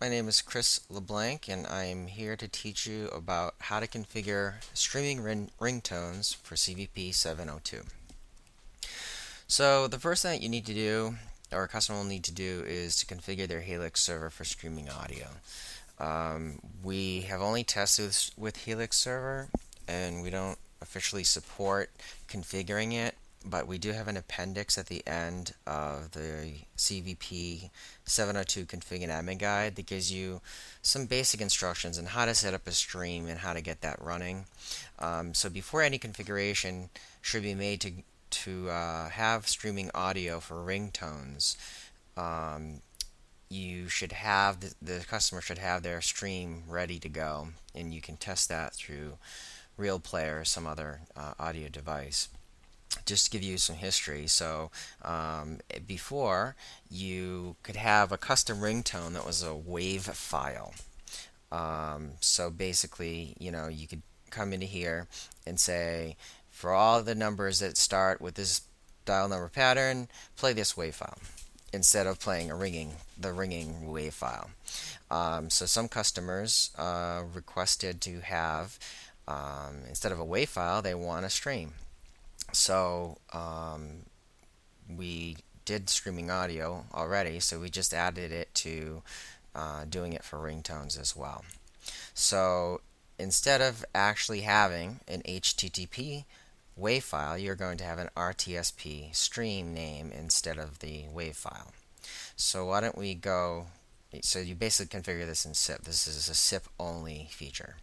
my name is Chris LeBlanc, and I'm here to teach you about how to configure ringtones for CVP 702. So the first thing that you need to do, or a customer will need to do, is to configure their Helix server for streaming audio. We have only tested with Helix server, and we don't officially support configuring it, but we do have an appendix at the end of the CVP 702 config and admin guide that gives you some basic instructions on how to set up a stream and how to get that running. So before any configuration should be made to have streaming audio for ringtones, you should have the customer should have their stream ready to go, and you can test that through Real Player or some other audio device. Just to give you some history, so before you could have a custom ringtone that was a wave file. So basically, you could come into here and say, for all the numbers that start with this dial number pattern, play this wave file instead of playing the ringing wave file. So some customers requested to have, instead of a wave file, they want a stream. So we did streaming audio already, so we just added it to doing it for ringtones as well. So instead of actually having an HTTP wave file, you're going to have an RTSP stream name instead of the wave file. So why don't we go, so you basically configure this in SIP. This is a SIP only feature.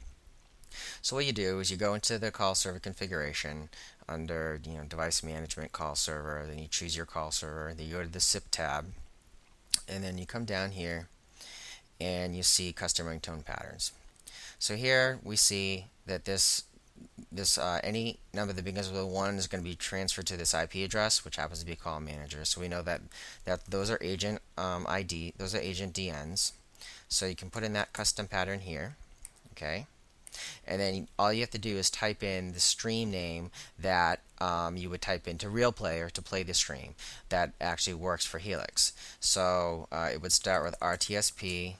So what you do is you go into the call server configuration under device management call server, then you choose your call server, then you go to the SIP tab, and then you come down here and you see custom ringtone patterns. So here we see that this any number that begins with a 1 is going to be transferred to this IP address, which happens to be call manager. So we know that those are agent ID, those are agent DNs. So you can put in that custom pattern here, okay? And then all you have to do is type in the stream name that you would type into Real Player to play the stream that actually works for Helix. So it would start with RTSP :/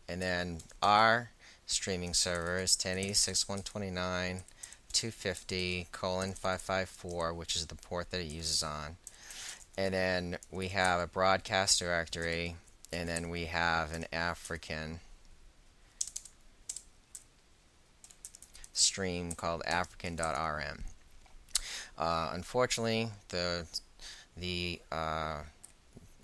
and then our streaming server is 1086.129.250:554, which is the port that it uses on. And then we have a broadcast directory, and then we have an African stream called african.rm. Unfortunately, the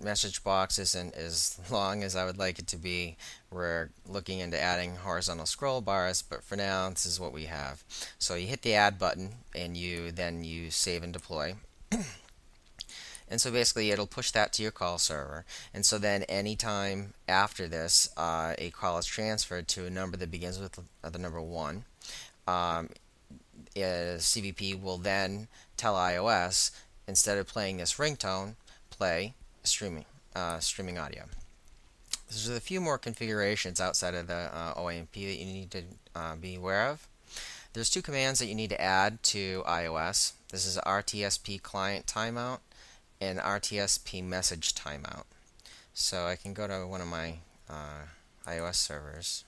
message box isn't as long as I would like it to be. We're looking into adding horizontal scroll bars, but for now this is what we have. So you hit the add button and you save and deploy. And so basically it'll push that to your call server. And so then anytime after this a call is transferred to a number that begins with the number 1, CVP will then tell iOS, instead of playing this ringtone, play streaming audio. There's a few more configurations outside of the OAMP that you need to be aware of. There's 2 commands that you need to add to iOS. This is RTSP client timeout and RTSP message timeout. So I can go to one of my iOS servers.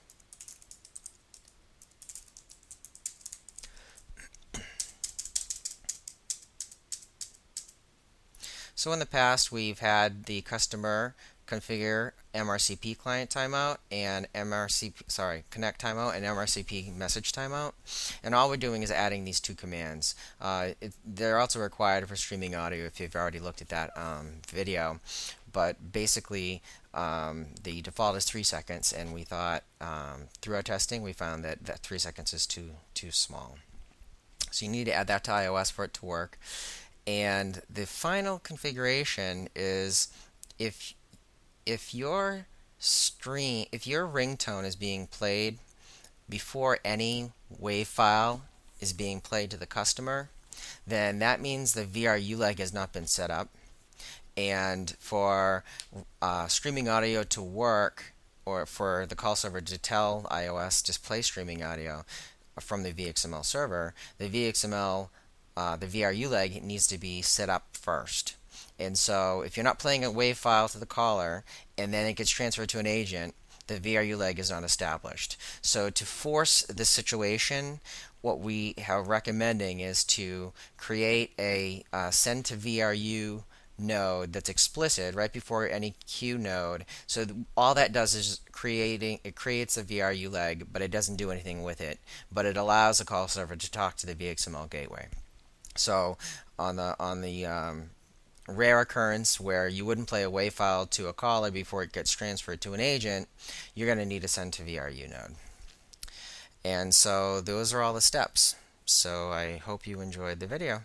So in the past, we've had the customer configure MRCP client timeout and connect timeout and MRCP message timeout. And all we're doing is adding these 2 commands. They're also required for streaming audio if you've already looked at that video. But basically, the default is 3 seconds, and we thought through our testing we found that 3 seconds is too small. So you need to add that to iOS for it to work. And the final configuration is if your ringtone is being played before any wave file is being played to the customer, then that means the VRU leg has not been set up. And for streaming audio to work, or for the call server to tell iOS just play streaming audio from the VXML server, the VRU leg needs to be set up first. And so if you're not playing a WAV file to the caller and then it gets transferred to an agent, the VRU leg is not established. So to force this situation, what we are recommending is to create a send to VRU node that's explicit right before any queue node. So all that does is it creates a VRU leg, but it doesn't do anything with it. But it allows the call server to talk to the VXML gateway. So on the rare occurrence where you wouldn't play a WAV file to a caller before it gets transferred to an agent, you're going to need a send to VRU node. And so those are all the steps. So I hope you enjoyed the video.